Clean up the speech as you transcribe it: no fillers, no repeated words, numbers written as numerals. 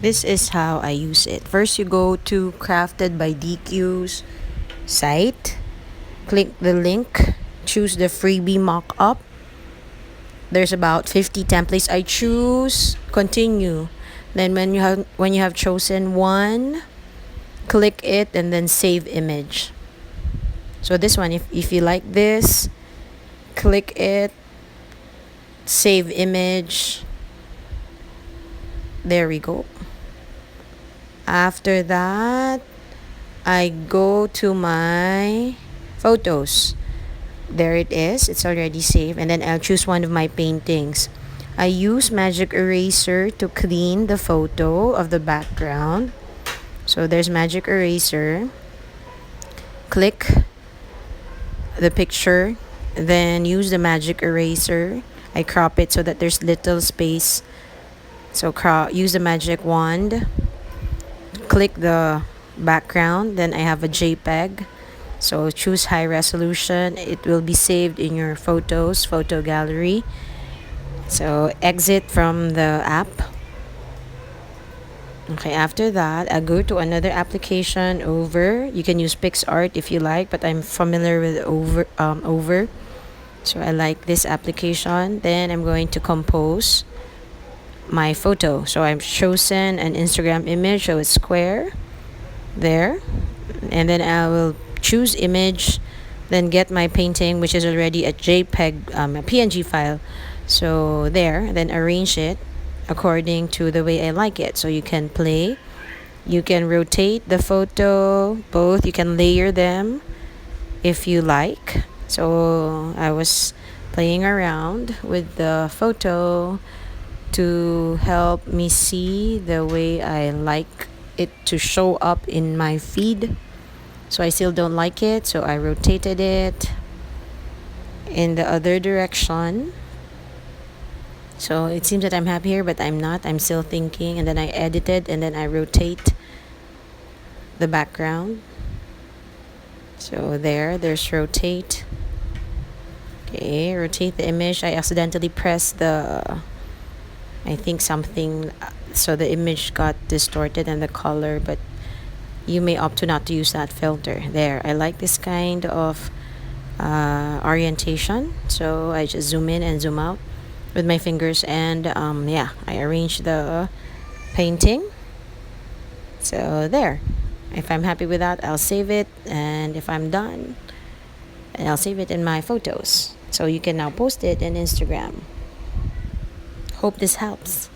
This is how I use it. First, you go to CraftedDQ's site, click the link, choose the freebie mock-up. There's about 50 templates. I choose continue. Then when you have chosen one, click it and then save image. So this one, if you like this, click it, save image. There we go. After that, I go to my photos. There it is. It's already saved. And then I'll choose one of my paintings. I use magic eraser to clean the photo of the background. So there's magic eraser. Click the picture, then use the magic eraser. I crop it so that there's little space. So use the magic wand. Click the background. Then I have a JPEG. So choose high resolution. It will be saved in your photos, photo gallery. So exit from the app. Okay, after that, I go to another application, Over. You can use PixArt if you like, but I'm familiar with Over. So I like this application. Then I'm going to compose my photo. So I've chosen an Instagram image, so it's square. There. And then I will choose image, then get my painting, which is already a JPEG, a PNG file. So there, then arrange it according to the way I like it. So you can play, you can rotate the photo, both, you can layer them if you like. So I was playing around with the photo to help me see the way I like it to show up in my feed. So I still don't like it, so I rotated it in the other direction. So it seems that I'm happy here, but I'm not. I'm still thinking. And then I edited, and then I rotate the background. So there's rotate. Okay, rotate the image. I accidentally pressed I think something, so the image got distorted and the color, but you may opt to not to use that filter. There, I like this kind of orientation. So I just zoom in and zoom out with my fingers, and yeah, I arrange the painting. So there, if I'm happy with that, I'll save it, and if I'm done, and I'll save it in my photos, so you can now post it in Instagram. Hope this helps.